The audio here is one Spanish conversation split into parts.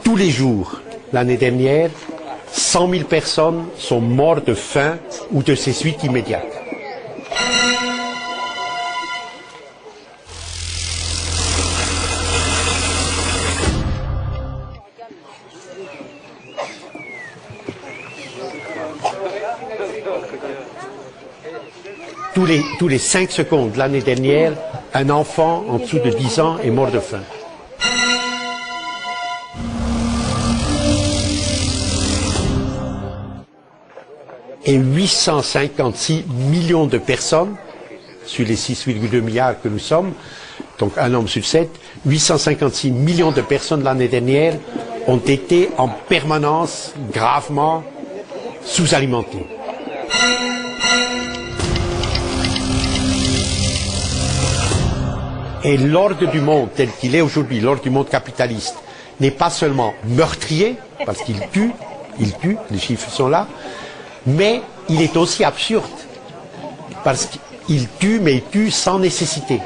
Tous les jours, l'année dernière, 100 000 personnes sont mortes de faim ou de ses suites immédiates. Tous les 5 secondes l'année dernière, un enfant en dessous de 10 ans est mort de faim. Et 856 millions de personnes, sur les 6,2 milliards que nous sommes, donc un homme sur 7, 856 millions de personnes l'année dernière ont été en permanence gravement sous-alimentées. Et l'ordre du monde tel qu'il est aujourd'hui, l'ordre du monde capitaliste, n'est pas seulement meurtrier, parce qu'il tue, les chiffres sont là, mais il est aussi absurde, parce qu'il tue, mais il tue sans nécessité.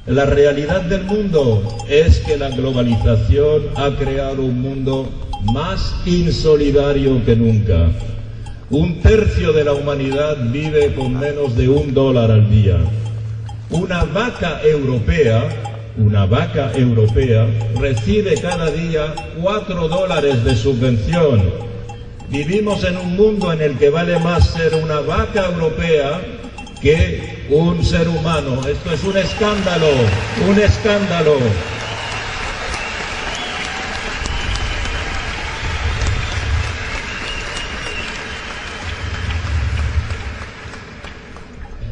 La realidad del mundo es que la globalización ha creado un mundo más insolidario que nunca. 1/3 de la humanidad vive con menos de $1 al día. Una vaca europea recibe cada día $4 de subvención. Vivimos en un mundo en el que vale más ser una vaca europea que un ser humano. Esto es un escándalo, un escándalo.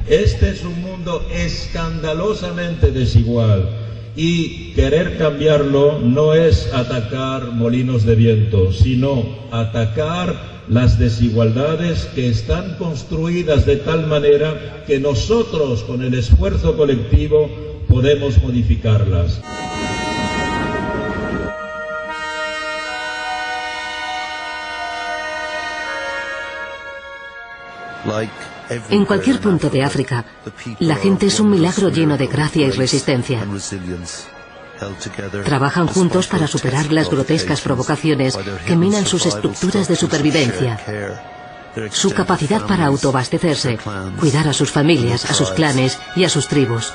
Este es un mundo escandalosamente desigual y querer cambiarlo no es atacar molinos de viento, sino atacar las desigualdades que están construidas de tal manera que nosotros, con el esfuerzo colectivo, podemos modificarlas. En cualquier punto de África, la gente es un milagro lleno de gracia y resistencia. Trabajan juntos para superar las grotescas provocaciones que minan sus estructuras de supervivencia, su capacidad para autoabastecerse, cuidar a sus familias, a sus clanes y a sus tribus.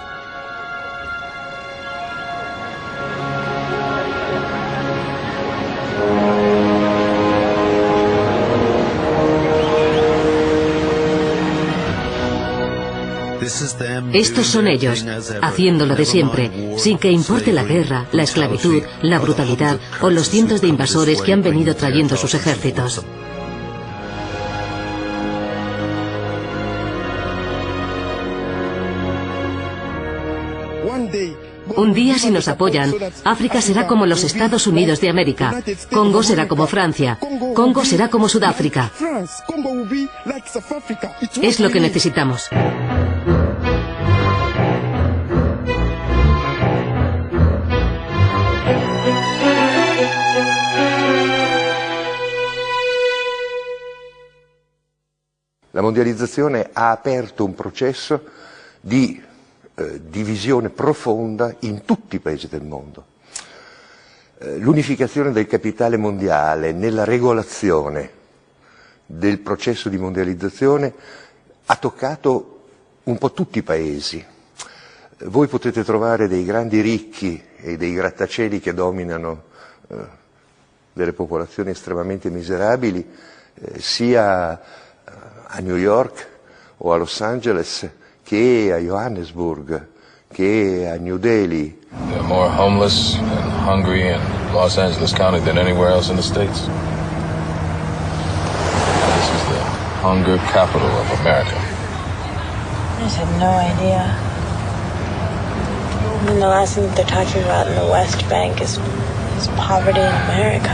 Estos son ellos, haciendo lo de siempre, sin que importe la guerra, la esclavitud, la brutalidad o los cientos de invasores que han venido trayendo sus ejércitos. Un día, si nos apoyan, África será como los Estados Unidos de América, Congo será como Francia, Congo será como Sudáfrica. Es lo que necesitamos. La mondializzazione ha aperto un processo di divisione profonda in tutti i paesi del mondo. L'unificazione del capitale mondiale nella regolazione del processo di mondializzazione ha toccato un po' tutti i paesi. Voi potete trovare dei grandi ricchi e dei grattacieli che dominano delle popolazioni estremamente miserabili, sia a New York o a Los Angeles che a Johannesburg, che a New Delhi. There are more homeless and hungry in Los Angeles County than anywhere else in the States. This is hunger capital of America? I just have no idea. I mean, the last thing that they're talking about in the West Bank is poverty in America.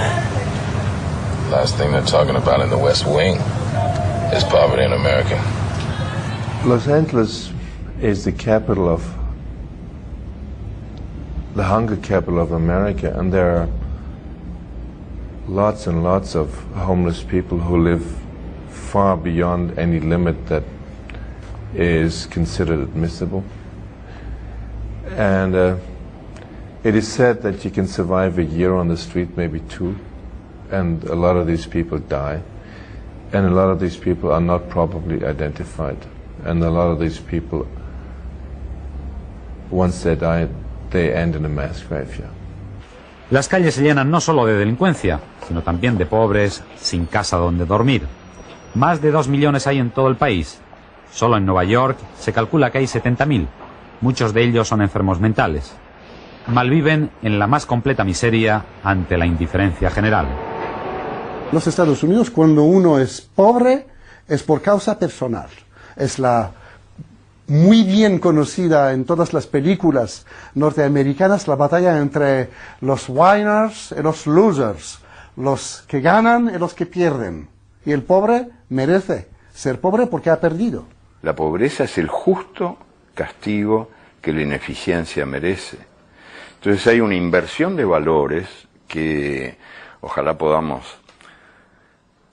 Last thing they're talking about in the West Wing is poverty in America. Los Angeles is the capital of the hunger capital of America, and there are lots and lots of homeless people who live far beyond any limit that is considered admissible. And it is said that you can survive a year on the street, maybe 2, and a lot of these people die, and a lot of these people are not properly identified, and a lot of these people, once they die, they end in a mass graveyard. Las calles se llenan no solo de delincuencia, sino también de pobres sin casa donde dormir. Más de 2 millones hay en todo el país. Solo en Nueva York se calcula que hay 70.000. Muchos de ellos son enfermos mentales. Malviven en la más completa miseria ante la indiferencia general. Los Estados Unidos, cuando uno es pobre, es por causa personal. Es la muy bien conocida en todas las películas norteamericanas, la batalla entre los winners y los losers, los que ganan y los que pierden. Y el pobre merece ser pobre porque ha perdido. La pobreza es el justo castigo que la ineficiencia merece. Entonces hay una inversión de valores que ojalá podamos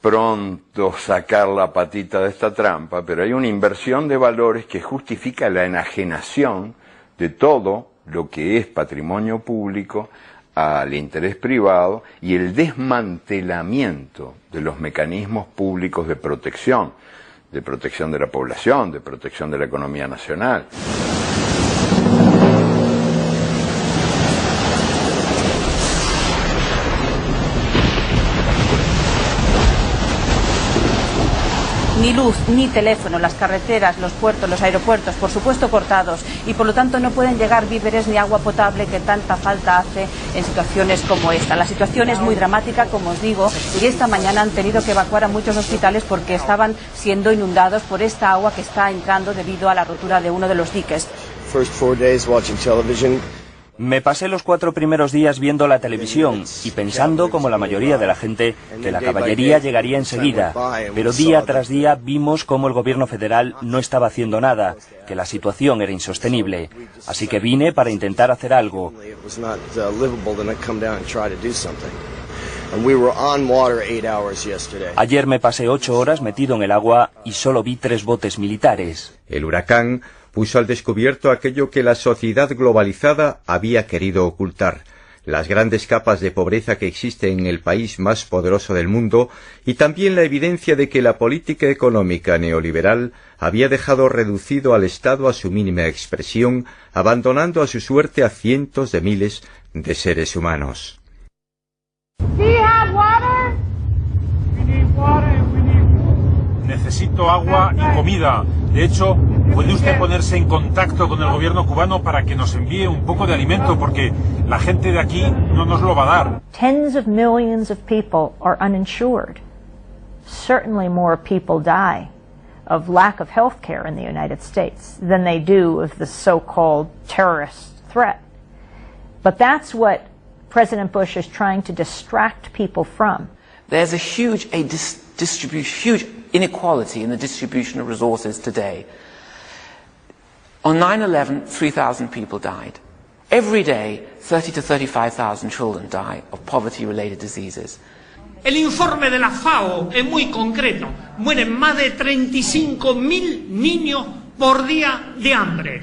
pronto sacar la patita de esta trampa, pero hay una inversión de valores que justifica la enajenación de todo lo que es patrimonio público al interés privado y el desmantelamiento de los mecanismos públicos de protección de la población, de protección de la economía nacional. Ni luz, ni teléfono, las carreteras, los puertos, los aeropuertos, por supuesto cortados, y por lo tanto no pueden llegar víveres ni agua potable que tanta falta hace en situaciones como esta. La situación es muy dramática, como os digo, y esta mañana han tenido que evacuar a muchos hospitales porque estaban siendo inundados por esta agua que está entrando debido a la rotura de uno de los diques. Me pasé los 4 primeros días viendo la televisión y pensando, como la mayoría de la gente, que la caballería llegaría enseguida, pero día tras día vimos cómo el gobierno federal no estaba haciendo nada, que la situación era insostenible. Así que vine para intentar hacer algo. Ayer me pasé 8 horas metido en el agua y solo vi 3 botes militares. El huracán puso al descubierto aquello que la sociedad globalizada había querido ocultar, las grandes capas de pobreza que existen en el país más poderoso del mundo y también la evidencia de que la política económica neoliberal había dejado reducido al Estado a su mínima expresión, abandonando a su suerte a cientos de miles de seres humanos. Necesito agua y comida. De hecho, ¿puede usted ponerse en contacto con el gobierno cubano para que nos envíe un poco de alimento? Porque la gente de aquí no nos lo va a dar. Tens of millions of people are uninsured. Certainly more people die of lack of health care in the United States than they do of the so-called terrorist threat. But that's what President Bush is trying to distract people from. There's a huge inequality in the distribution of resources today. On 9/11, 3,000 people died. Every day, 30 to 35,000 children die of poverty-related diseases. El informe de la FAO es muy concreto. Mueren más de 35.000 niños por día de hambre.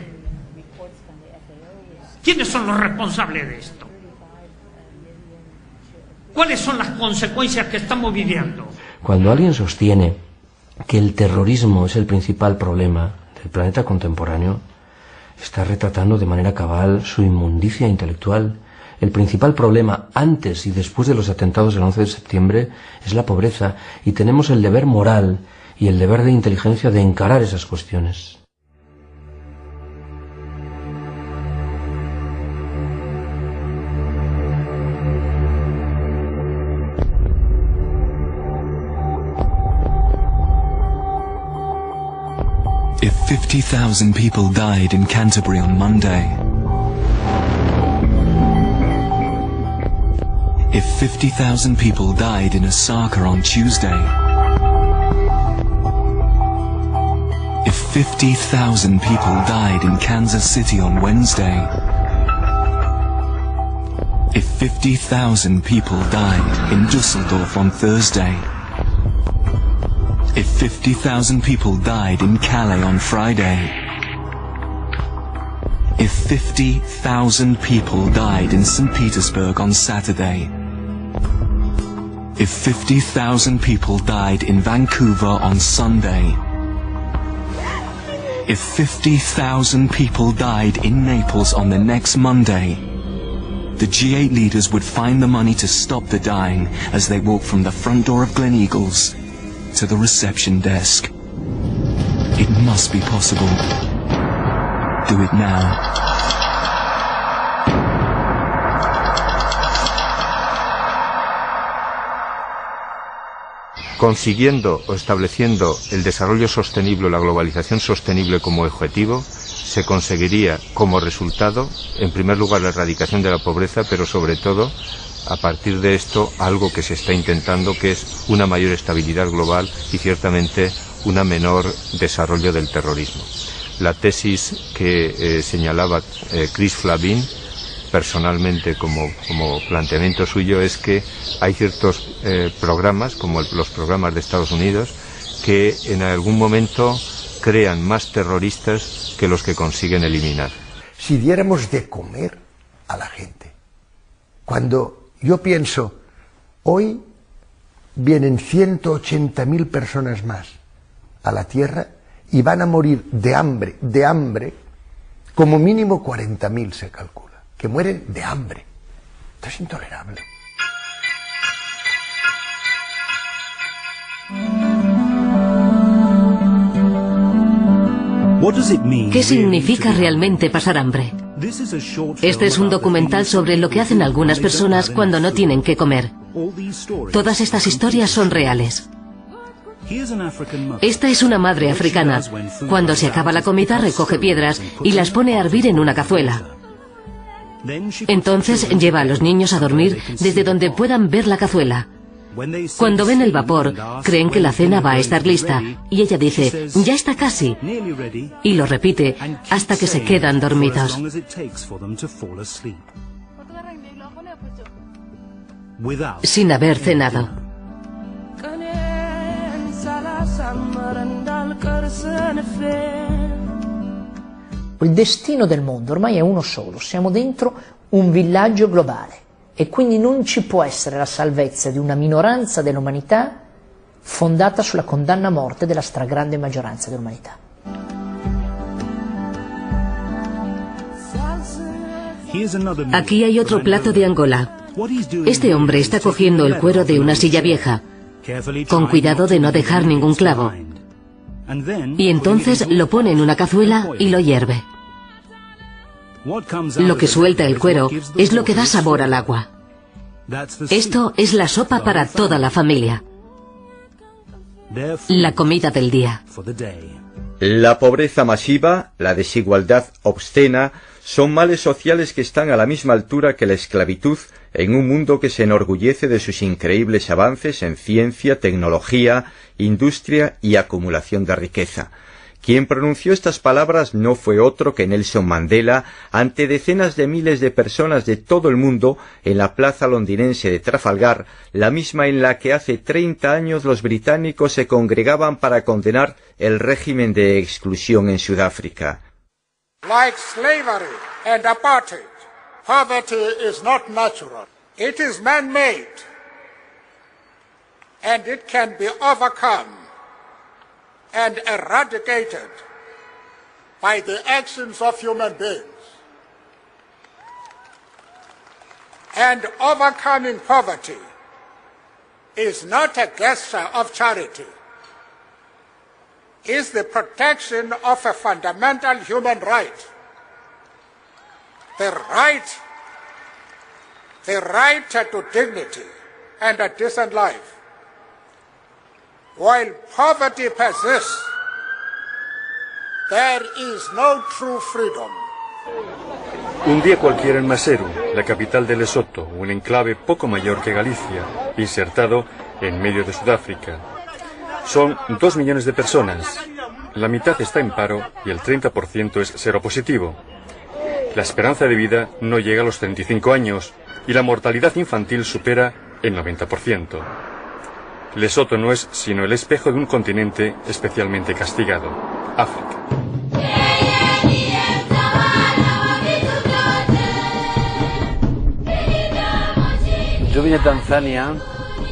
¿Quiénes son los responsables de esto? ¿Cuáles son las consecuencias que estamos viviendo? Cuando alguien sostiene que el terrorismo es el principal problema del planeta contemporáneo, está retratando de manera cabal su inmundicia intelectual. El principal problema antes y después de los atentados del 11 de septiembre es la pobreza, y tenemos el deber moral y el deber de inteligencia de encarar esas cuestiones. If 50,000 people died in Canterbury on Monday, if 50,000 people died in Osaka on Tuesday, if 50,000 people died in Kansas City on Wednesday, if 50,000 people died in Düsseldorf on Thursday, if 50,000 people died in Calais on Friday, if 50,000 people died in St. Petersburg on Saturday, if 50,000 people died in Vancouver on Sunday, if 50,000 people died in Naples on the next Monday, the G8 leaders would find the money to stop the dying as they walk from the front door of Gleneagles to the reception desk. It must be possible. Do it now. Consiguiendo o estableciendo el desarrollo sostenible o la globalización sostenible como objetivo, se conseguiría como resultado, en primer lugar, la erradicación de la pobreza, pero sobre todo, a partir de esto, algo que se está intentando, que es una mayor estabilidad global y ciertamente un menor desarrollo del terrorismo. La tesis que señalaba Chris Flavin, personalmente como planteamiento suyo, es que hay ciertos programas, como los programas de Estados Unidos, que en algún momento crean más terroristas que los que consiguen eliminar. Si diéramos de comer a la gente, cuando yo pienso, hoy vienen 180.000 personas más a la Tierra y van a morir de hambre, como mínimo 40.000 se calcula, que mueren de hambre. Esto es intolerable. ¿Qué significa realmente pasar hambre? Este es un documental sobre lo que hacen algunas personas cuando no tienen qué comer. Todas estas historias son reales. Esta es una madre africana. Cuando se acaba la comida recoge piedras y las pone a hervir en una cazuela. Entonces lleva a los niños a dormir desde donde puedan ver la cazuela. Cuando ven el vapor, creen que la cena va a estar lista y ella dice, ya está casi, y lo repite hasta que se quedan dormidos. Sin haber cenado. Il destino del mondo ormai è uno solo, siamo dentro un villaggio globale. E quindi non ci può essere la salvezza di una minoranza dell'umanità fondata sulla condanna a morte della stragrande maggioranza dell'umanità. Aquí hay otro plato de Angola. Este hombre está cogiendo el cuero de una silla vieja, con cuidado de no dejar ningún clavo. Y entonces lo pone en una cazuela y lo hierve. Lo que suelta el cuero es lo que da sabor al agua. Esto es la sopa para toda la familia. La comida del día. La pobreza masiva, la desigualdad obscena, son males sociales que están a la misma altura que la esclavitud en un mundo que se enorgullece de sus increíbles avances en ciencia, tecnología, industria y acumulación de riqueza. Quien pronunció estas palabras no fue otro que Nelson Mandela ante decenas de miles de personas de todo el mundo en la plaza londinense de Trafalgar, la misma en la que hace 30 años los británicos se congregaban para condenar el régimen de exclusión en Sudáfrica. Like slavery and apartheid, poverty is not natural. It is man-made, and it can be overcome and eradicated by the actions of human beings. And overcoming poverty is not a gesture of charity. It's the protection of a fundamental human right. The right to dignity and a decent life. While poverty persists, there is no true freedom. Un día cualquiera en Maseru, la capital de Lesoto, un enclave poco mayor que Galicia, insertado en medio de Sudáfrica. Son 2 millones de personas. La mitad está en paro y el 30% es seropositivo. La esperanza de vida no llega a los 35 años y la mortalidad infantil supera el 90%. Lesoto no es sino el espejo de un continente especialmente castigado, África. Yo vine a Tanzania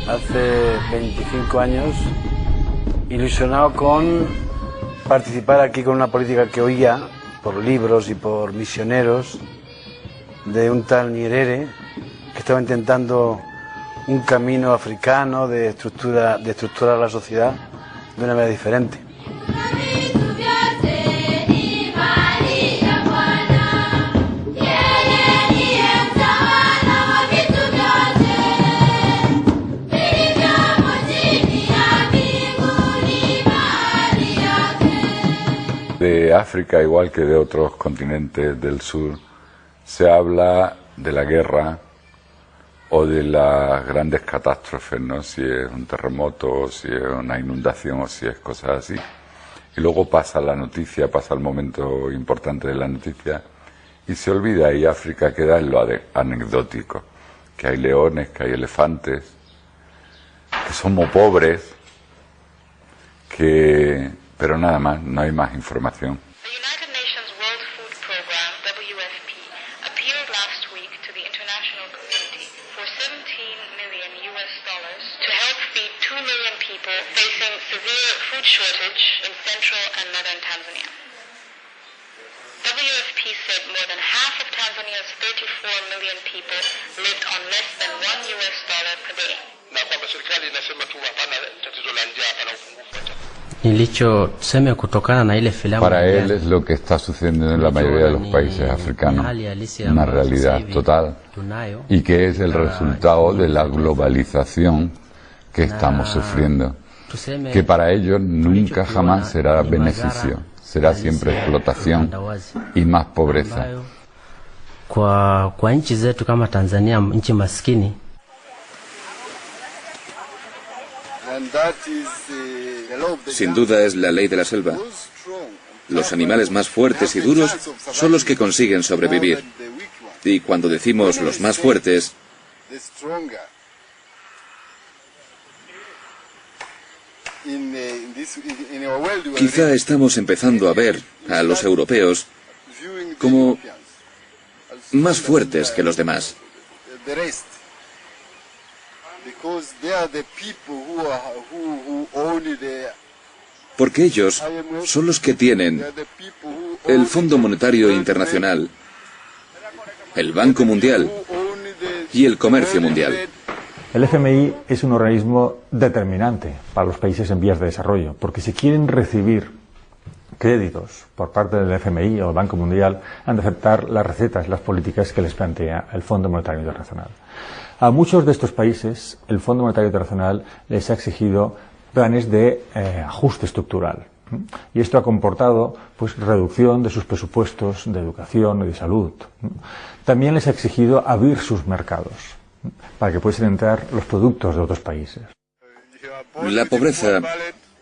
hace 25 años, ilusionado con participar aquí con una política que oía por libros y por misioneros de un tal Nyerere que estaba intentando un camino africano de estructurar la sociedad de una manera diferente. De África, igual que de otros continentes del sur, se habla de la guerra o de las grandes catástrofes, ¿no? Si es un terremoto, o si es una inundación, o si es cosas así. Y luego pasa la noticia, pasa el momento importante de la noticia, y se olvida, y África queda en lo anecdótico, que hay leones, que hay elefantes, que somos pobres, pero nada más, no hay más información. Para él es lo que está sucediendo en la mayoría de los países africanos, una realidad total, y que es el resultado de la globalización que estamos sufriendo, que para ellos nunca jamás será beneficio, será siempre explotación y más pobreza. Sin duda es la ley de la selva. Los animales más fuertes y duros son los que consiguen sobrevivir. Y cuando decimos los más fuertes, quizá estamos empezando a ver a los europeos como más fuertes que los demás. Porque ellos son los que tienen el Fondo Monetario Internacional, el Banco Mundial y el comercio mundial. El FMI es un organismo determinante para los países en vías de desarrollo, porque si quieren recibir créditos por parte del FMI o el Banco Mundial, han de aceptar las recetas, las políticas que les plantea el Fondo Monetario Internacional. A muchos de estos países, el Fondo Monetario Internacional les ha exigido planes de ajuste estructural. Y esto ha comportado pues reducción de sus presupuestos de educación y de salud. También les ha exigido abrir sus mercados para que puedan entrar los productos de otros países. La pobreza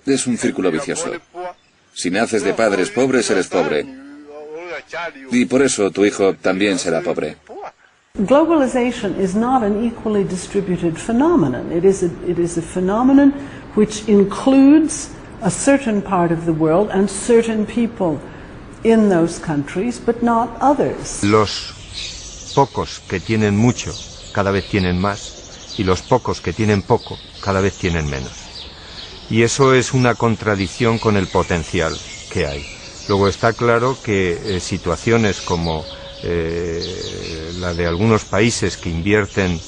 es un círculo vicioso. Si naces de padres pobres, eres pobre. Y por eso tu hijo también será pobre. Globalization is not an equally distributed phenomenon. It is a phenomenon which includes a certain part of the world and certain people in those countries, but not others. Los pocos que tienen mucho cada vez tienen más, y los pocos que tienen poco cada vez tienen menos. Y eso es una contradicción con el potencial que hay. Luego está claro que situaciones como la de algunos países que invierten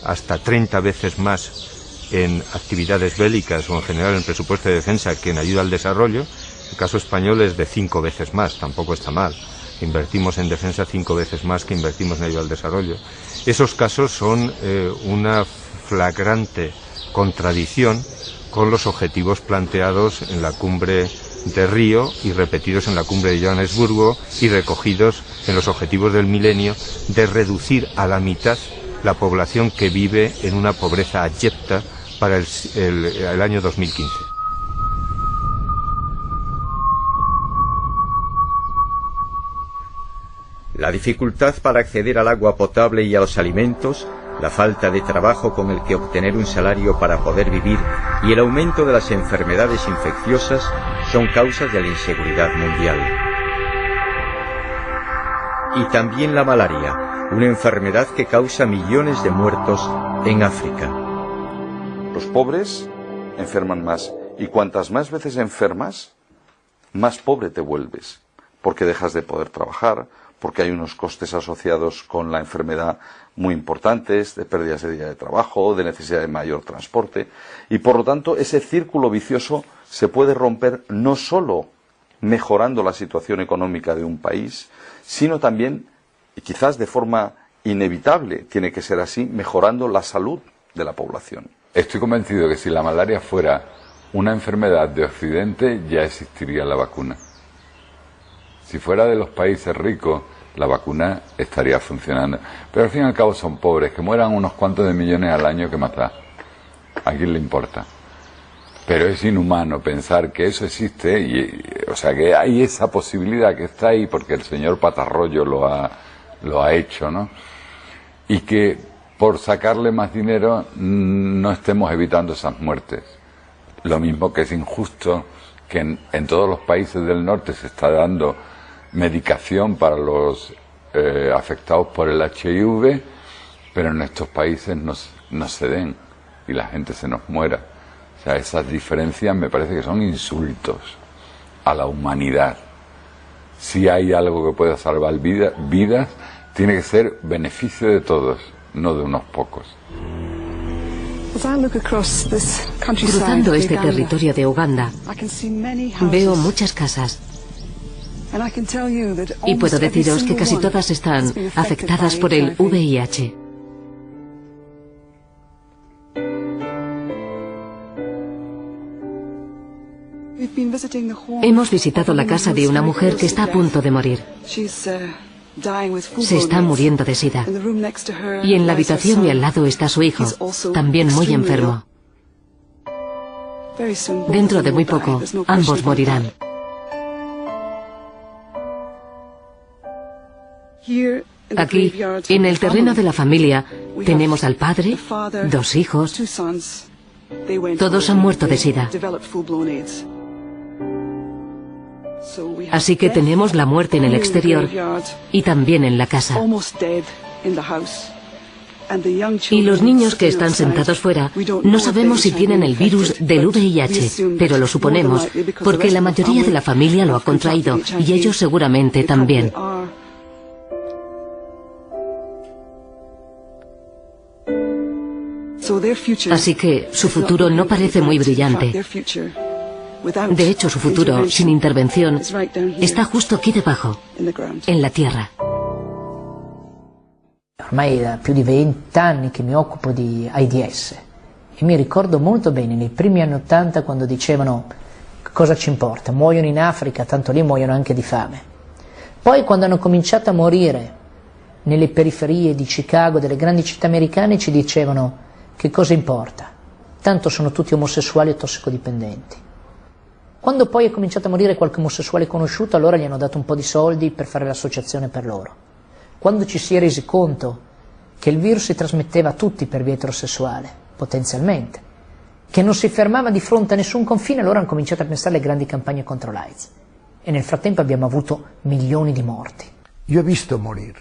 hasta 30 veces más en actividades bélicas o en general en presupuesto de defensa que en ayuda al desarrollo, el caso español es de 5 veces más, tampoco está mal. Invertimos en defensa 5 veces más que invertimos en ayuda al desarrollo. Esos casos son una flagrante contradicción con los objetivos planteados en la cumbre de Río y repetidos en la cumbre de Johannesburgo y recogidos en los objetivos del milenio de reducir a la mitad la población que vive en una pobreza abyecta para el año 2015. La dificultad para acceder al agua potable y a los alimentos, la falta de trabajo con el que obtener un salario para poder vivir y el aumento de las enfermedades infecciosas son causas de la inseguridad mundial. Y también la malaria, una enfermedad que causa millones de muertos en África. Los pobres enferman más y cuantas más veces enfermas, más pobre te vuelves, porque dejas de poder trabajar, porque hay unos costes asociados con la enfermedad muy importantes, de pérdidas de día de trabajo, de necesidad de mayor transporte, y por lo tanto ese círculo vicioso se puede romper no solo mejorando la situación económica de un país, sino también, y quizás de forma inevitable, tiene que ser así, mejorando la salud de la población. Estoy convencido que si la malaria fuera una enfermedad de Occidente, ya existiría la vacuna. Si fuera de los países ricos, la vacuna estaría funcionando. Pero al fin y al cabo son pobres, que mueran unos cuantos de millones al año, que más da. ¿A quién le importa? Pero es inhumano pensar que eso existe, o sea, que hay esa posibilidad que está ahí porque el señor Patarroyo lo ha hecho, ¿no? Y que por sacarle más dinero no estemos evitando esas muertes. Lo mismo que es injusto que en todos los países del norte se está dando medicación para los afectados por el HIV, pero en estos países no se den y la gente se nos muera. O sea, esas diferencias me parece que son insultos a la humanidad. Si hay algo que pueda salvar vidas, tiene que ser beneficio de todos, no de unos pocos. Cruzando este territorio de Uganda, veo muchas casas. Y puedo deciros que casi todas están afectadas por el VIH. Hemos visitado la casa de una mujer que está a punto de morir. Se está muriendo de SIDA. Y en la habitación de al lado está su hijo, también muy enfermo. Dentro de muy poco, ambos morirán. Aquí, en el terreno de la familia, tenemos al padre, 2 hijos. Todos han muerto de SIDA. Así que tenemos la muerte en el exterior y también en la casa. Y los niños que están sentados fuera, no sabemos si tienen el virus del VIH, pero lo suponemos, porque la mayoría de la familia lo ha contraído y ellos seguramente también. Así que su futuro no parece muy brillante. De hecho, su futuro, sin intervención, está justo aquí debajo, en la tierra. Ormai da più di 20 anni che mi occupo di AIDS e mi ricordo molto bene nei primi anni '80 quando dicevano cosa ci importa, muoiono in Africa, tanto lì muoiono anche di fame. Poi quando hanno cominciato a morire nelle periferie di Chicago, delle grandi città americane, ci dicevano che cosa importa, tanto sono tutti omosessuali o tossicodipendenti. Quando poi è cominciato a morire qualche omosessuale conosciuto, allora gli hanno dato un po' di soldi per fare l'associazione per loro. Quando ci si è resi conto che il virus si trasmetteva a tutti per via eterosessuale, potenzialmente, che non si fermava di fronte a nessun confine, allora hanno cominciato a pensare alle grandi campagne contro l'AIDS. E nel frattempo abbiamo avuto milioni di morti. Yo he visto morir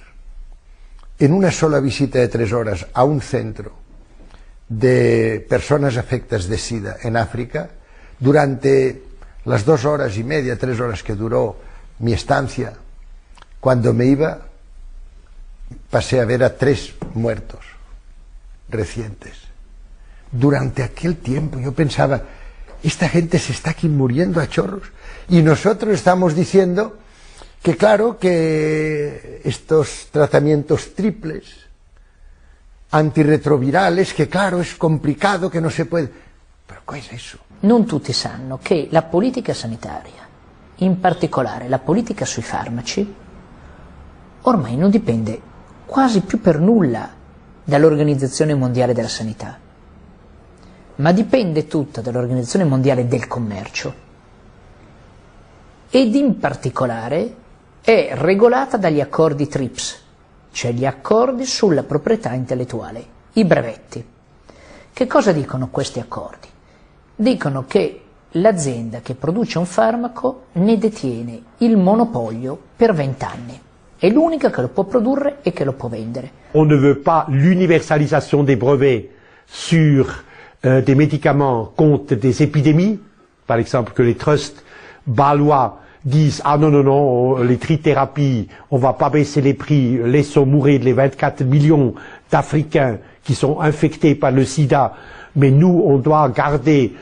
en una sola visita de 3 horas a un centro de personas afectadas de SIDA en África, durante las 2 horas y media, 3 horas que duró mi estancia, cuando me iba, pasé a ver a 3 muertos recientes. Durante aquel tiempo yo pensaba, esta gente se está aquí muriendo a chorros, y nosotros estamos diciendo que claro, que estos tratamientos triples, antirretrovirales, que claro, es complicado, que no se puede... Però cosa è eso? Non tutti sanno che la politica sanitaria in particolare la politica sui farmaci, ormai non dipende quasi più per nulla dall'Organizzazione Mondiale della Sanità, ma dipende tutta dall'Organizzazione Mondiale del Commercio ed in particolare è regolata dagli accordi TRIPS, cioè gli accordi sulla proprietà intellettuale, i brevetti. Che cosa dicono questi accordi? Dicono che l'azienda che produce un farmaco ne detiene il monopolio per 20 anni. È l'unica che lo può produrre e che lo può vendere. On ne veut pas l'universalisation des brevets sur des médicaments contre des épidémies, par exemple que les trusts balois disent ah non non non les trithérapies, on va pas baisser les prix, laissons mourir les 24 millions d'Africains qui sont infectés par le sida, mais nous on doit garder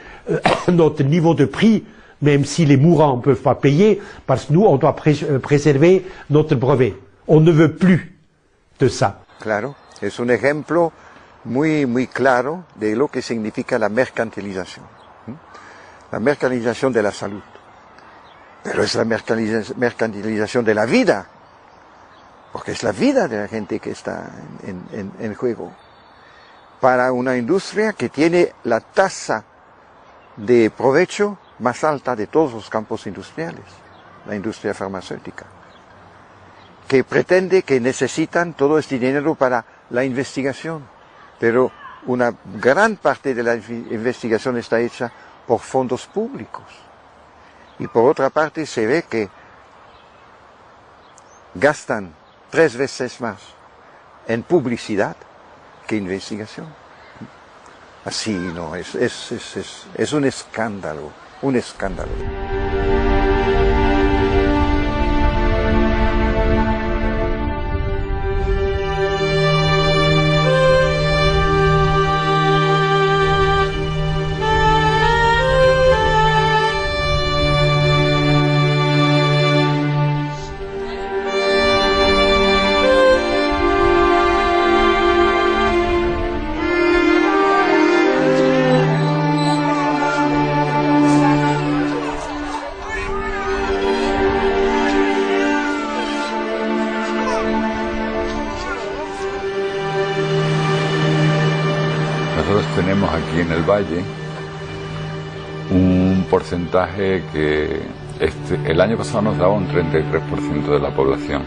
notre niveau de prix, même si les mourants ne peuvent pas payer, parce que nous on doit préserver notre brevet. On ne veut plus de ça. Claro, es un ejemplo muy claro de lo que significa la mercantilización. La mercantilización de la salud. Pero es la mercantilización de la vida, porque es la vida de la gente que está en juego. Para una industria que tiene la tasa de provecho más alta de todos los campos industriales, la industria farmacéutica, que pretende que necesitan todo este dinero para la investigación, pero una gran parte de la investigación está hecha por fondos públicos. Y por otra parte se ve que gastan 3 veces más en publicidad que investigación. Así no, es un escándalo, un escándalo. Tenemos aquí en el valle un porcentaje que el año pasado nos daba un 33% de la población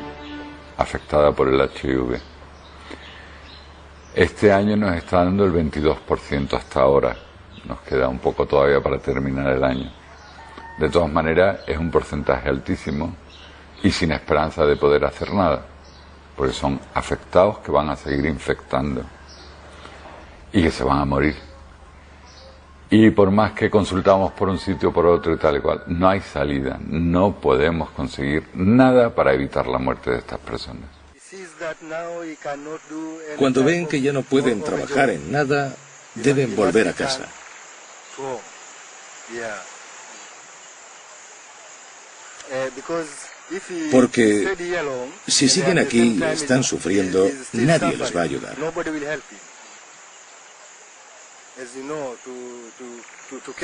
afectada por el HIV. Este año nos está dando el 22% hasta ahora. Nos queda un poco todavía para terminar el año. De todas maneras, es un porcentaje altísimo y sin esperanza de poder hacer nada, porque son afectados que van a seguir infectando y que se van a morir. Y por más que consultamos por un sitio, por otro y tal y cual, no hay salida, no podemos conseguir nada para evitar la muerte de estas personas. Cuando ven que ya no pueden trabajar en nada, deben volver a casa. Porque si siguen aquí y están sufriendo, nadie les va a ayudar.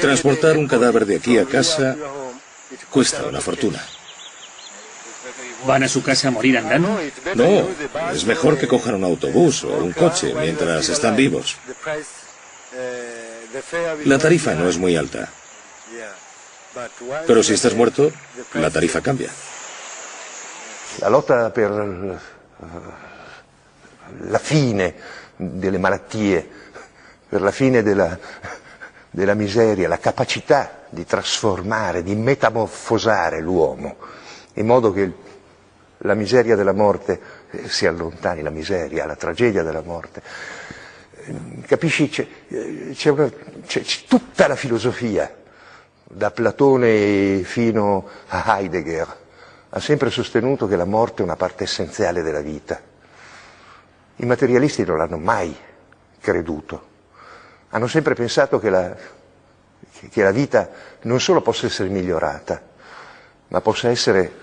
Transportar un cadáver de aquí a casa cuesta una fortuna. ¿Van a su casa a morir andando? No, es mejor que cojan un autobús o un coche mientras están vivos. La tarifa no es muy alta. Pero si estás muerto, la tarifa cambia. La lotta per la fine delle malattie, per la fine della miseria, la capacità di trasformare, di metamorfosare l'uomo, in modo che la miseria della morte si allontani, la miseria, la tragedia della morte. Capisci? C'è tutta la filosofia, da Platone fino a Heidegger, ha sempre sostenuto che la morte è una parte essenziale della vita. I materialisti non l'hanno mai creduto. Hanno sempre pensato che la vita non solo possa essere migliorata, ma possa essere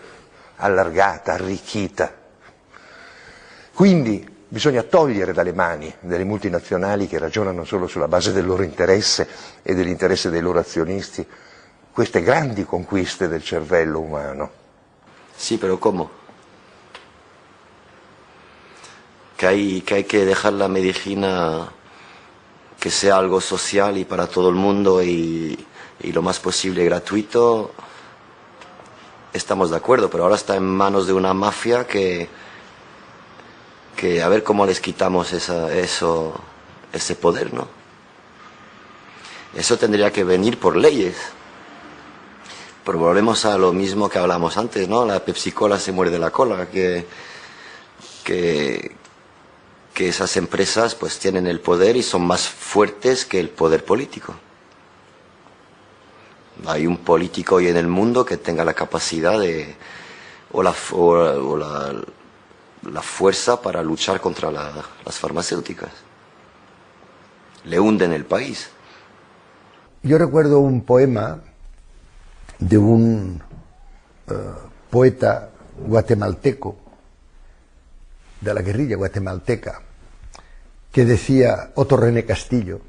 allargata, arricchita. Quindi bisogna togliere dalle mani delle multinazionali che ragionano solo sulla base del loro interesse e dell'interesse dei loro azionisti queste grandi conquiste del cervello umano. Sí, pero ¿cómo? Que hay que dejar la medicina que sea algo social y para todo el mundo y lo más posible gratuito. Estamos de acuerdo, pero ahora está en manos de una mafia que a ver cómo les quitamos ese poder, ¿no? Eso tendría que venir por leyes. Pero volvemos a lo mismo que hablamos antes, ¿no? La Pepsi-Cola se muerde la cola, que esas empresas pues tienen el poder y son más fuertes que el poder político. Hay un político hoy en el mundo que tenga la capacidad o la fuerza para luchar contra las farmacéuticas. Le hunden el país. Yo recuerdo un poema de un poeta guatemalteco, de la guerrilla guatemalteca, que decía, Otto René Castillo,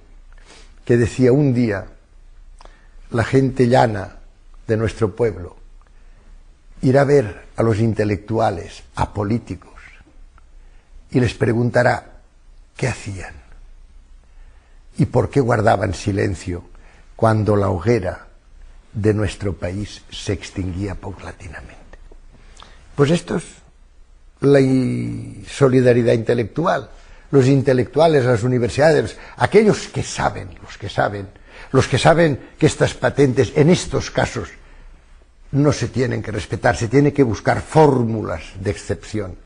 que decía: un día la gente llana de nuestro pueblo irá a ver a los intelectuales, a políticos, y les preguntará qué hacían y por qué guardaban silencio cuando la hoguera de nuestro país se extinguía paulatinamente. Pues esto es la solidaridad intelectual. Los intelectuales, las universidades, aquellos que saben, los que saben que estas patentes en estos casos no se tienen que respetar, se tiene que buscar fórmulas de excepción,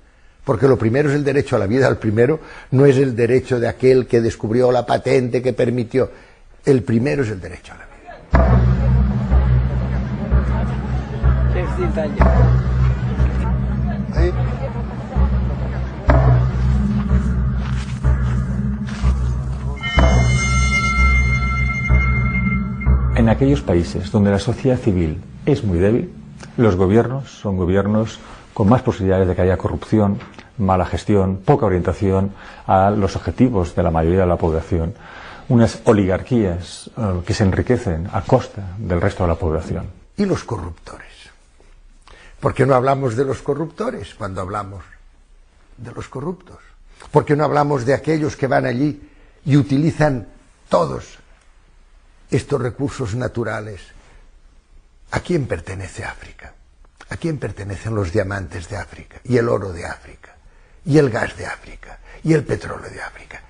porque lo primero es el derecho a la vida, el primero no es el derecho de aquel que descubrió la patente, que permitió, el primero es el derecho a la vida. En aquellos países donde la sociedad civil es muy débil, los gobiernos son gobiernos con más posibilidades de que haya corrupción, mala gestión, poca orientación a los objetivos de la mayoría de la población, unas oligarquías que se enriquecen a costa del resto de la población. ¿Y los corruptores? ¿Por qué no hablamos de los corruptores cuando hablamos de los corruptos? ¿Por qué no hablamos de aquellos que van allí y utilizan todos estos recursos naturales? ¿A quién pertenece África? ¿A quién pertenecen los diamantes de África? Y el oro de África, y el gas de África, y el petróleo de África,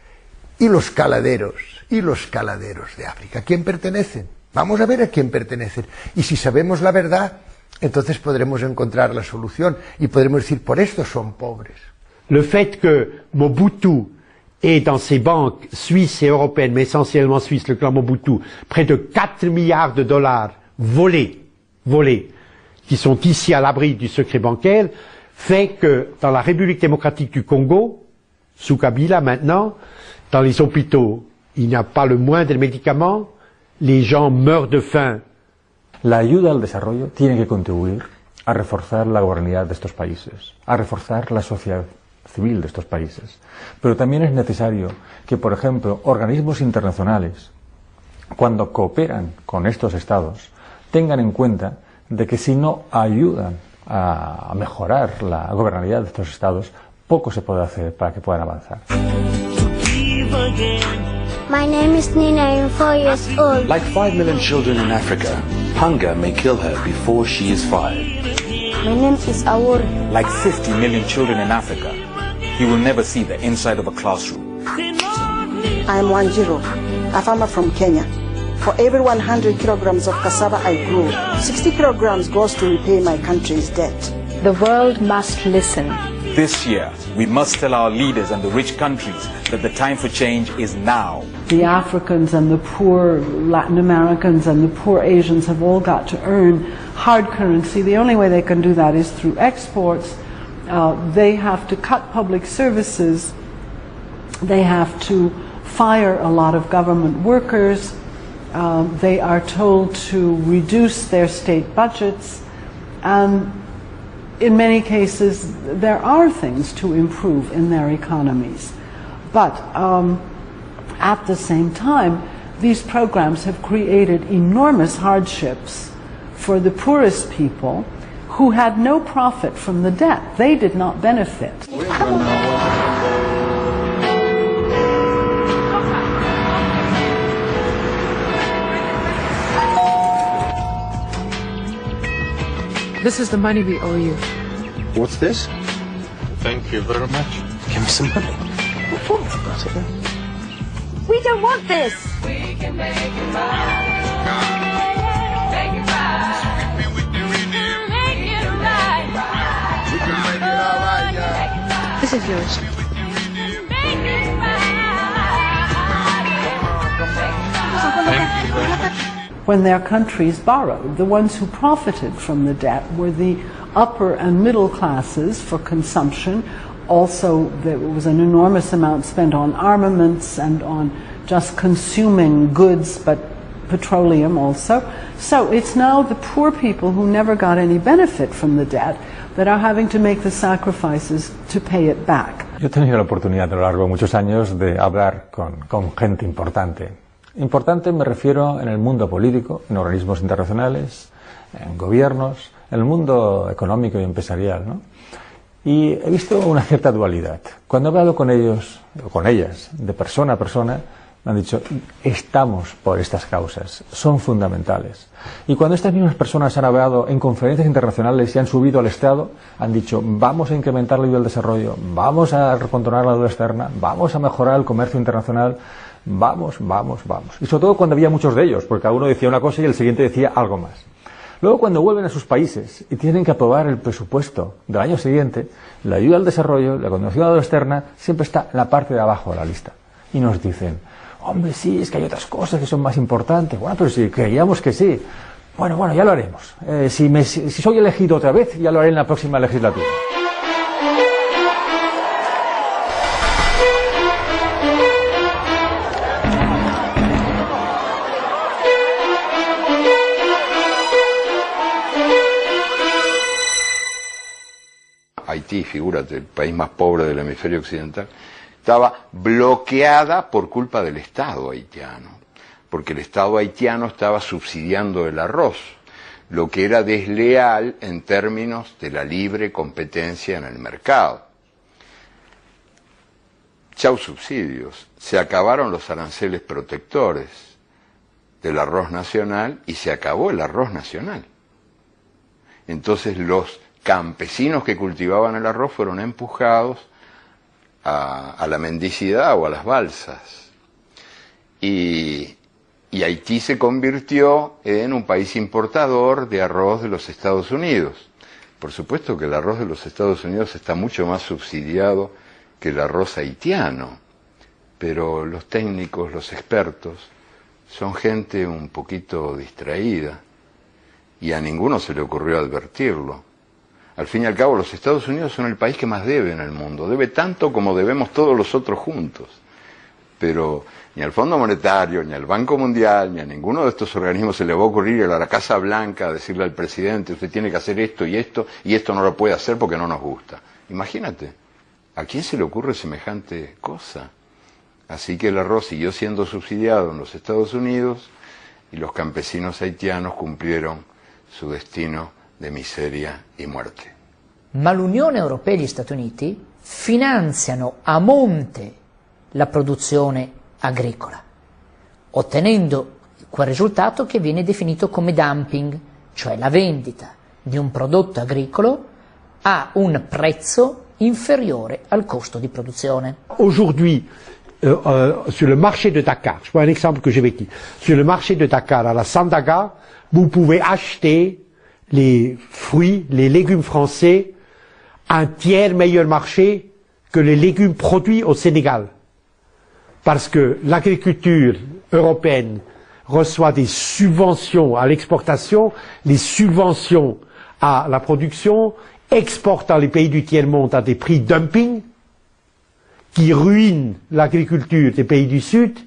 y los caladeros de África. ¿A quién pertenecen? Vamos a ver a quién pertenecen. Y si sabemos la verdad, entonces podremos encontrar la solución y podremos decir, por esto son pobres. Le fait que Mobutu et dans ses banques suisses et européennes, mais essentiellement suisses, le clan Mobutu, près de 4 milliards de dollars volés, qui sont ici à l'abri du secret bancaire, fait que dans la République démocratique du Congo, sous Kabila maintenant, dans les hôpitaux, il n'y a pas le moindre médicament, les gens meurent de faim. La ayuda al desarrollo tiene que contribuir a reforzar la gobernabilidad de estos países, a reforzar la sociedad civil de estos países. Pero también es necesario que, por ejemplo, organismos internacionales, cuando cooperan con estos estados, tengan en cuenta de que si no ayudan a mejorar la gobernabilidad de estos estados, poco se puede hacer para que puedan avanzar. My name is Nina, I'm 4 years old. Like 5 million children in Africa, hunger may kill her before she is 5. My name is Awur. Like 50 million children in Africa, he will never see the inside of a classroom. I am Wanjiro, a farmer from Kenya. For every 100 kilograms of cassava I grow, 60 kilograms goes to repay my country's debt. The world must listen. This year, we must tell our leaders and the rich countries that the time for change is now. The Africans and the poor Latin Americans and the poor Asians have all got to earn hard currency. The only way they can do that is through exports. They have to cut public services. They have to fire a lot of government workers. They are told to reduce their state budgets. And in many cases, there are things to improve in their economies. But at the same time, these programs have created enormous hardships for the poorest people who had no profit from the debt. They did not benefit. This is the money we owe you. What's this? Thank you very much. Give me some money. We don't want this. We can make it right. Make it right. Make it right. We can make it all right, yeah. This is yours. Make it right. When their countries borrowed, the ones who profited from the debt were the upper and middle classes for consumption. Also, there was an enormous amount spent on armaments and on just consuming goods, but petroleum also. So it's now the poor people who never got any benefit from the debt that are having to make the sacrifices to pay it back. Yo he tenido la oportunidad a lo largo de muchos años de hablar con gente importante. Importante me refiero en el mundo político, en organismos internacionales, en gobiernos, en el mundo económico y empresarial, ¿no? Y he visto una cierta dualidad. Cuando he hablado con ellos, o con ellas, de persona a persona, me han dicho, estamos por estas causas, son fundamentales. Y cuando estas mismas personas han hablado en conferencias internacionales y han subido al Estado, han dicho, vamos a incrementar la ayuda al desarrollo, vamos a recontrolar la deuda externa, vamos a mejorar el comercio internacional, vamos. Y sobre todo cuando había muchos de ellos, porque cada uno decía una cosa y el siguiente decía algo más. Luego, cuando vuelven a sus países y tienen que aprobar el presupuesto del año siguiente, la ayuda al desarrollo, la contribución a la deuda externa, siempre está en la parte de abajo de la lista. Y nos dicen, hombre, sí, es que hay otras cosas que son más importantes. Bueno, pero si creíamos que sí. Bueno, ya lo haremos. Si soy elegido otra vez, ya lo haré en la próxima legislatura. Haití, figúrate, el país más pobre del hemisferio occidental, estaba bloqueada por culpa del Estado haitiano, porque el Estado haitiano estaba subsidiando el arroz, lo que era desleal en términos de la libre competencia en el mercado. Chau subsidios, se acabaron los aranceles protectores del arroz nacional y se acabó el arroz nacional. Entonces los campesinos que cultivaban el arroz fueron empujados a la mendicidad o a las balsas. Y Haití se convirtió en un país importador de arroz de los Estados Unidos. Por supuesto que el arroz de los Estados Unidos está mucho más subsidiado que el arroz haitiano, pero los técnicos, los expertos, son gente un poquito distraída y a ninguno se le ocurrió advertirlo. Al fin y al cabo, los Estados Unidos son el país que más debe en el mundo. Debe tanto como debemos todos los otros juntos. Pero ni al Fondo Monetario, ni al Banco Mundial, ni a ninguno de estos organismos se le va a ocurrir ir a la Casa Blanca a decirle al presidente, usted tiene que hacer esto, y esto no lo puede hacer porque no nos gusta. Imagínate, ¿a quién se le ocurre semejante cosa? Así que el arroz siguió siendo subsidiado en los Estados Unidos y los campesinos haitianos cumplieron su destino di miseria e muerte. Ma l'Unione Europea e gli Stati Uniti finanziano a monte la produzione agricola, ottenendo quel risultato che viene definito come dumping, cioè la vendita di un prodotto agricolo a un prezzo inferiore al costo di produzione. Aujourd'hui, sur le marché de Dakar, je prends un exemple que j'ai vécu, sur le marché de Dakar, à la Sandaga, vous pouvez acheter les fruits, les légumes français, un tiers meilleur marché que les légumes produits au Sénégal. Parce que l'agriculture européenne reçoit des subventions à l'exportation, des subventions à la production, exporte dans les pays du tiers-monde à des prix dumping, qui ruinent l'agriculture des pays du Sud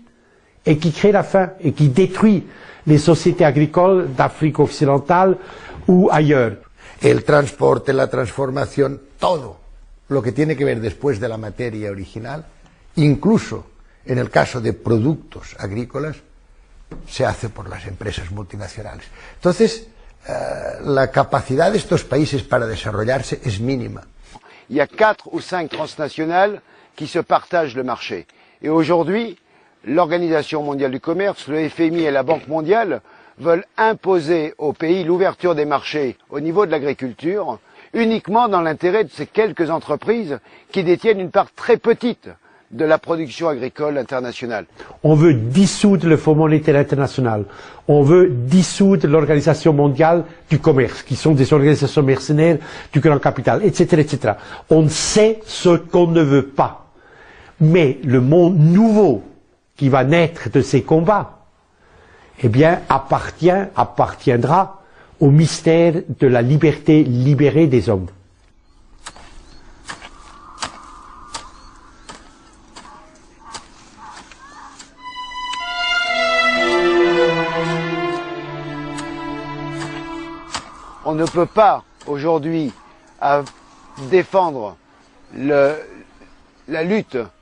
et qui crée la faim et qui détruit les sociétés agricoles d'Afrique occidentale u ailleurs. El transporte, la transformación, todo lo que tiene que ver después de la materia original, incluso en el caso de productos agrícolas, se hace por las empresas multinacionales. Entonces, la capacidad de estos países para desarrollarse es mínima. Il y a 4 ou 5 transnationales qui se partagent le marché. Et aujourd'hui, l'Organisation mondiale du commerce, le FMI et la Banque mondiale veulent imposer aux pays l'ouverture des marchés au niveau de l'agriculture, uniquement dans l'intérêt de ces quelques entreprises qui détiennent une part très petite de la production agricole internationale. On veut dissoudre le Fonds monétaire international, on veut dissoudre l'Organisation mondiale du commerce, qui sont des organisations mercenaires du grand capital, etc., etc. On sait ce qu'on ne veut pas. Mais le monde nouveau qui va naître de ces combats, eh bien, appartiendra au mystère de la liberté libérée des hommes. On ne peut pas aujourd'hui défendre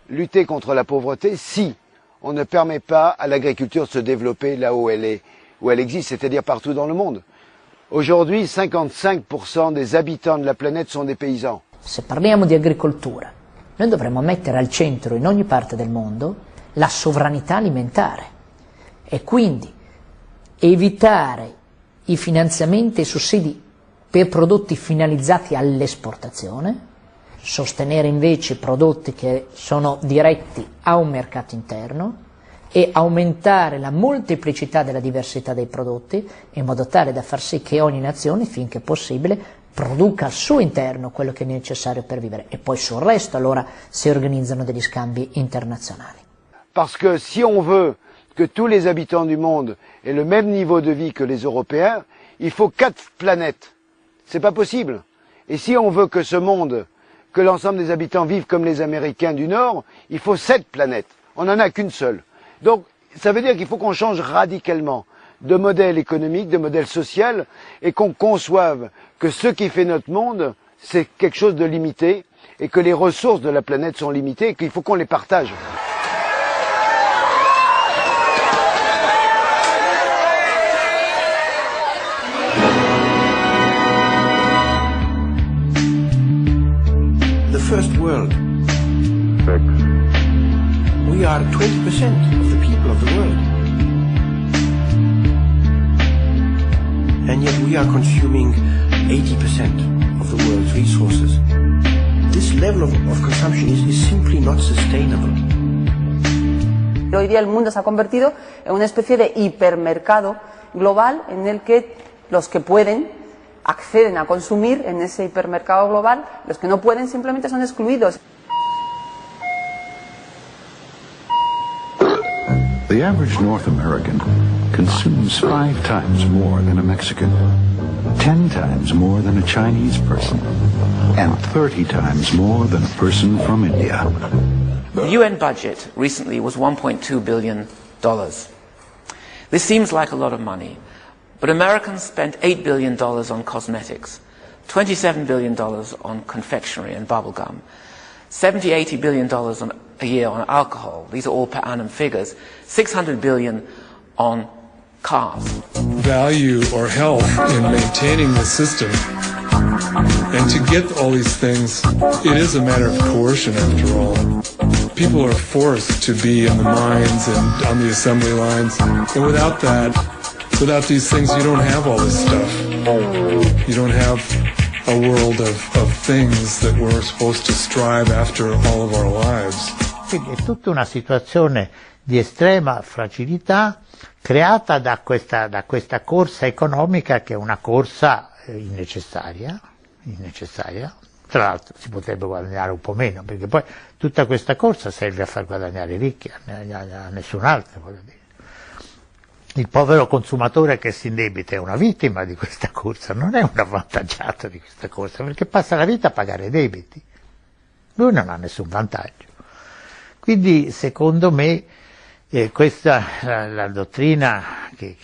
lutter contre la pauvreté si on ne permet pas à l'agriculture de se développer là où elle existe, c'est-à-dire partout dans le monde. Aujourd'hui, 55% des habitants de la planète sont des paysans. Se parliamo di agricoltura, noi dovremmo mettere al centro in ogni parte del mondo la sovranità alimentare e quindi evitare i finanziamenti e i sussidi per prodotti finalizzati all'esportazione, sostenere invece prodotti che sono diretti a un mercato interno e aumentare la molteplicità della diversità dei prodotti in modo tale da far sì che ogni nazione, finché possibile, produca al suo interno quello che è necessario per vivere e poi sul resto allora si organizzano degli scambi internazionali. Parce que si on veut que tous les habitants du monde aient le même niveau de vie que les Européens, il faut 4 planètes. C'est pas possible. Et si on veut que ce monde, que l'ensemble des habitants vivent comme les Américains du Nord, il faut 7 planètes. On n'en a qu'une seule. Donc, ça veut dire qu'il faut qu'on change radicalement de modèle économique, de modèle social, et qu'on conçoive que ce qui fait notre monde, c'est quelque chose de limité, et que les ressources de la planète sont limitées, et qu'il faut qu'on les partage. The first world. We are 20% of the people of the world. And yet we are consuming 80% of the world's resources. This level of consumption is simply not sustainable. Hoy día el mundo se ha convertido en una especie de hipermercado global en el que los que pueden acceden a consumir en ese hipermercado global, los que no pueden simplemente son excluidos. The average North American consumes 5 times more than a Mexican, 10 times more than a Chinese person, and 30 times more than a person from India. The UN budget recently was $1.2 billion. This seems like a lot of money, but Americans spent $8 billion on cosmetics, $27 billion on confectionery and bubblegum, $70–80 billion a year on alcohol. These are all per annum figures. $600 billion on cars. Value or health in maintaining the system. And to get all these things, it is a matter of coercion after all. People are forced to be in the mines and on the assembly lines. And without that, without these things, you don't have all this stuff. You don't have a world of things that we're supposed to strive after all of our lives. Quindi è tutta una situazione di estrema fragilità creata da questa corsa economica che è una corsa innecessaria. Tra l'altro si potrebbe guadagnare un po' meno, perché poi tutta questa corsa serve a far guadagnare i ricchi, a nessun altro, voglio dire. Il povero consumatore che si indebita è una vittima di questa corsa, non è un avvantaggiato di questa corsa, perché passa la vita a pagare i debiti. Lui non ha nessun vantaggio. Quindi, secondo me, questa la dottrina che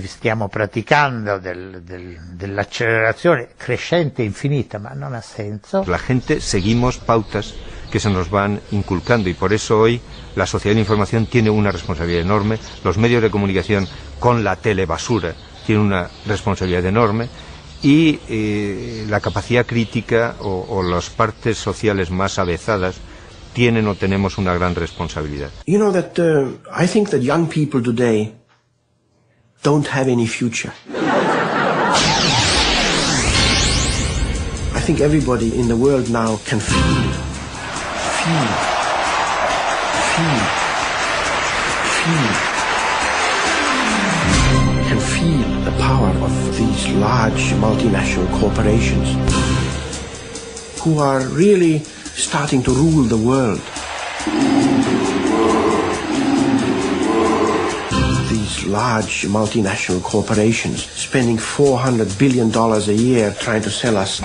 stiamo praticando dell'accelerazione crescente infinita, ma non ha senso. La gente seguimos pautas que se nos van inculcando y por eso hoy la sociedad de la información tiene una responsabilidad enorme, los medios de comunicación con la telebasura tienen una responsabilidad enorme, y la capacidad crítica o las partes sociales más avezadas tienen o tenemos una gran responsabilidad. You know that I think that young people today don't have any future. I think everybody in the world now can feel, can feel the power of these large multinational corporations who are really starting to rule the world. These large multinational corporations spending $400 billion a year trying to sell us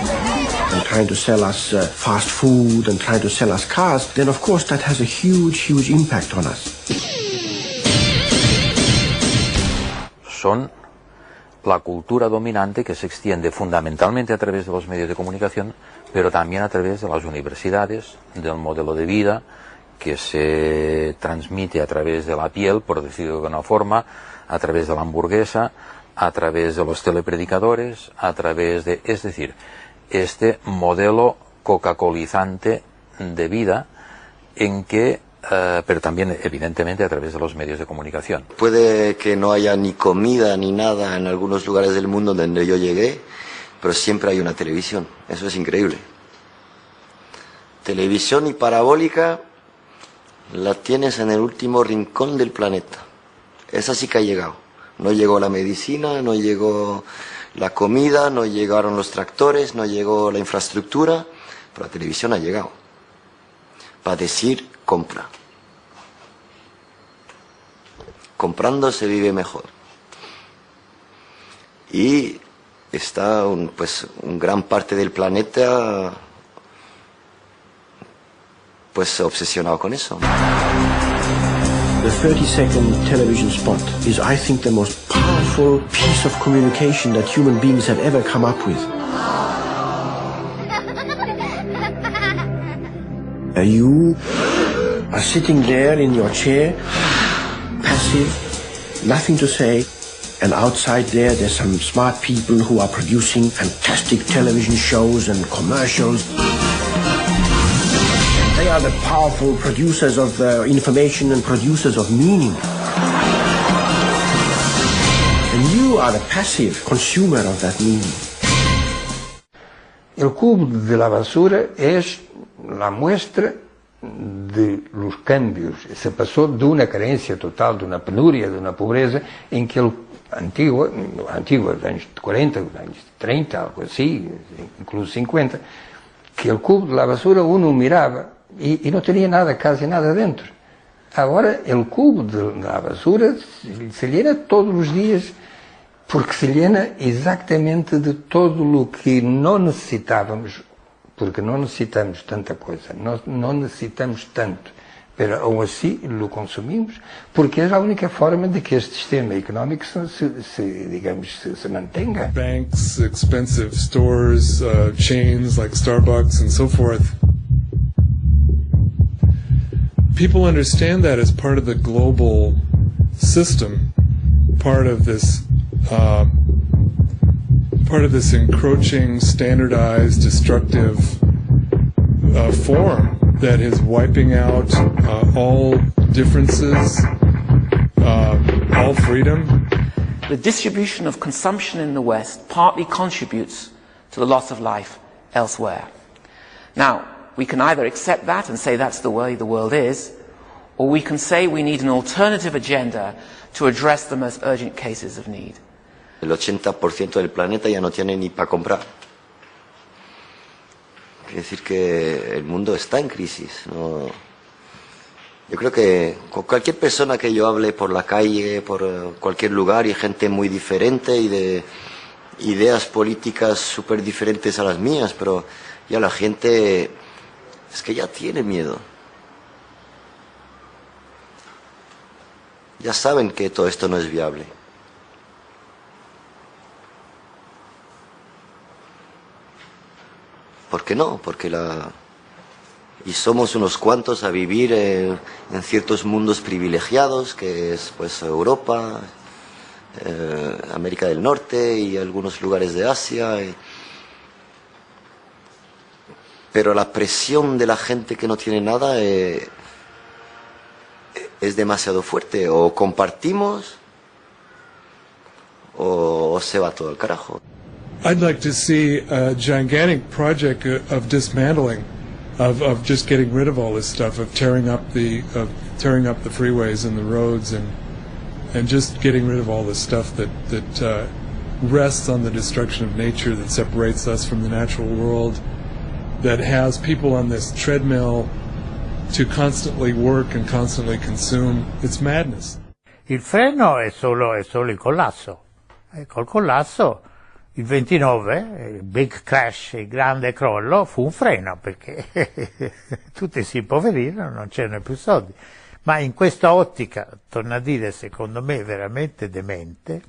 fast food and trying to sell us cars, then of course that has a huge impact on us. Son la cultura dominante que se extiende fundamentalmente a través de los medios de comunicación, pero también a través de las universidades, del modelo de vida que se transmite a través de la piel, por decirlo de una forma, a través de la hamburguesa, a través de los telepredicadores, a través de, es decir, este modelo coca-colizante de vida en que, pero también evidentemente a través de los medios de comunicación. Puede que no haya ni comida ni nada en algunos lugares del mundo donde yo llegué, pero siempre hay una televisión. Eso es increíble. Televisión y parabólica la tienes en el último rincón del planeta. Esa sí que ha llegado. No llegó la medicina, no llegó la comida, no llegaron los tractores, no llegó la infraestructura, pero la televisión ha llegado. Para decir, compra. Comprando se vive mejor. Y está un gran parte del planeta obsesionado con eso. The 30-second television spot is, I think, the most powerful piece of communication that human beings have ever come up with. You are sitting there in your chair, passive, nothing to say, and outside there's some smart people who are producing fantastic television shows and commercials. They are the powerful producers of information and producers of meaning. And you are the passive consumer of that meaning. El cubo de la basura es la muestra de los cambios. Se pasó de una carencia total, de una penuria, de una pobreza, en que el antiguo, años 40, años 30, algo así, incluso 50, que el cubo de la basura uno miraba y no tenía nada, casi nada dentro. Ahora el cubo de la basura se llena todos los días, porque se llena exactamente de todo lo que no necesitávamos, porque no necesitamos tanta coisa, no necesitamos tanto, pero aún así lo consumimos, porque é a única forma de que este sistema económico se mantenha. Banks, expensive stores, chains like Starbucks and so forth. People understand that as part of the global system, part of this encroaching, standardized, destructive form that is wiping out all differences, all freedom. The distribution of consumption in the West partly contributes to the loss of life elsewhere. Now, we can either accept that and say that's the way the world is, or we can say we need an alternative agenda to address the most urgent cases of need. El 80% del planeta ya no tiene ni para comprar. Quiere decir que el mundo está en crisis. ¿No? Yo creo que con cualquier persona que yo hable por la calle, por cualquier lugar, y gente muy diferente y de ideas políticas súper diferentes a las mías, pero ya la gente es que ya tiene miedo. Ya saben que todo esto no es viable. ¿Por qué no? Porque y somos unos cuantos a vivir en ciertos mundos privilegiados, que es pues Europa, América del Norte y algunos lugares de Asia. Pero la presión de la gente que no tiene nada es demasiado fuerte. O compartimos o se va todo al carajo. I'd like to see a gigantic project of dismantling, of just getting rid of all this stuff, of tearing up the freeways and the roads, and just getting rid of all this stuff that rests on the destruction of nature, that separates us from the natural world, that has people on this treadmill to constantly work and constantly consume. It's madness. Il freno è solo il collasso. E col collasso il 29, il big crash, il grande crollo, fu un freno perché tutti si impoverirono, non c'erano più soldi. Ma in questa ottica, torno a dire, secondo me veramente demente,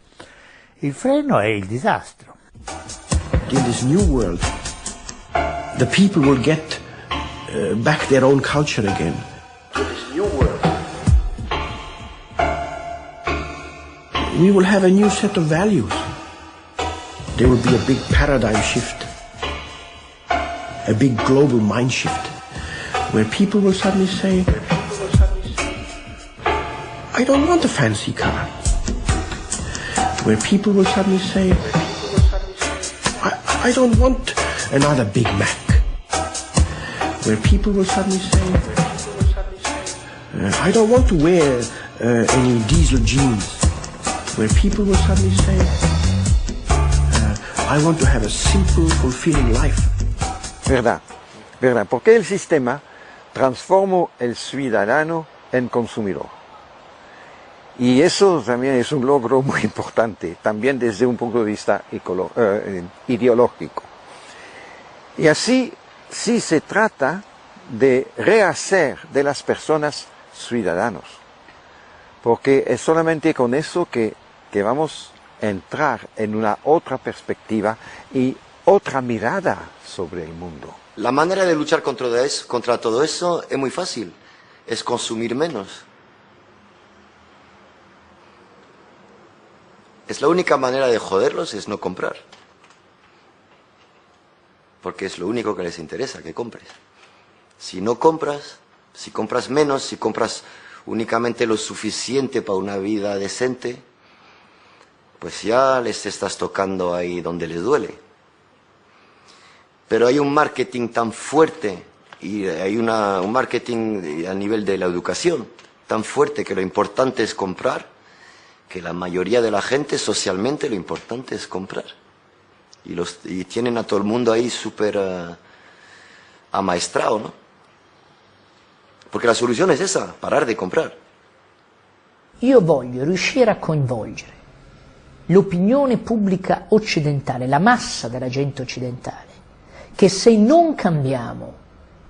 il freno è il disastro. In this new world, the people will get back their own culture again. In this new world, we will have a new set of values. There will be a big paradigm shift, a big global mind shift, where people will suddenly say, I don't want a fancy car. Where people will suddenly say, I don't want another Big Mac. Where people will suddenly say, I don't want to wear any diesel jeans. Where people will suddenly say, I want to have a simple, fulfilling life. Verdad, verdad, porque el sistema transformó el ciudadano en consumidor. Y eso también es un logro muy importante, también desde un punto de vista ideológico. Y así sí se trata de rehacer de las personas ciudadanos, porque es solamente con eso que vamos a entrar en una otra perspectiva y otra mirada sobre el mundo. La manera de luchar contra todo eso es muy fácil, es consumir menos. Es la única manera de joderlos, es no comprar. Porque es lo único que les interesa, que compres. Si no compras, si compras menos, si compras únicamente lo suficiente para una vida decente, pues ya les estás tocando ahí donde les duele. Pero hay un marketing tan fuerte y hay un marketing a nivel de la educación tan fuerte que lo importante es comprar, que la mayoría de la gente socialmente lo importante es comprar. Y tienen a todo el mundo ahí súper amaestrado, ¿no? Porque la soluzione è esa, parar di comprare. Io voglio riuscire a coinvolgere l'opinione pubblica occidentale, la massa della gente occidentale, che se non cambiamo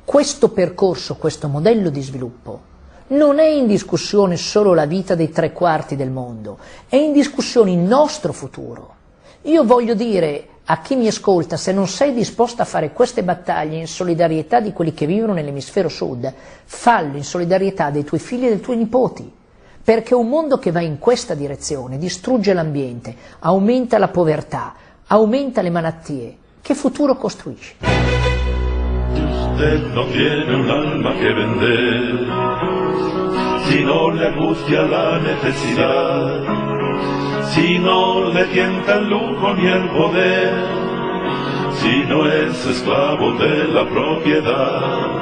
questo percorso, questo modello di sviluppo, non è in discussione solo la vita dei 3/4 del mondo, è in discussione il nostro futuro. Io voglio dire a chi mi ascolta, se non sei disposto a fare queste battaglie in solidarietà di quelli che vivono nell'emisfero sud, fallo in solidarietà dei tuoi figli e dei tuoi nipoti, perché un mondo che va in questa direzione distrugge l'ambiente, aumenta la povertà, aumenta le malattie. Che futuro costruisci? Usted no tiene un alma que vender, si no le angustia la necesidad, si no le tienta el lujo ni el poder, si no es esclavo de la propiedad,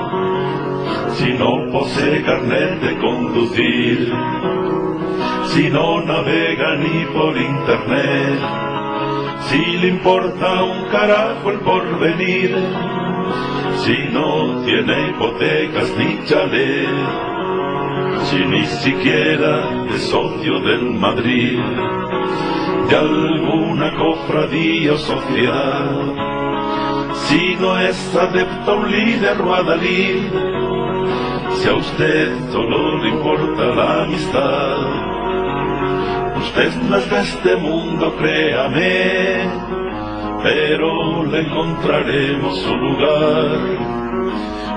si no posee carnet de conducir, si no navega ni por internet, si le importa un carajo el porvenir, si no tiene hipotecas ni chalet, si ni siquiera es socio del Madrid, de alguna cofradía o sociedad, si no es adepto a un líder o adalid, si a usted solo le importa la amistad, usted no es de este mundo, créame, pero le encontraremos su lugar,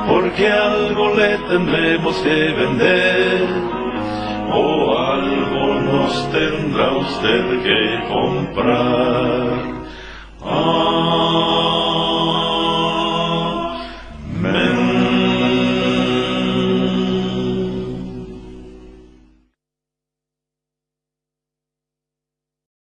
porque algo le tendremos que vender, o algo nos los tendrá usted que comprar.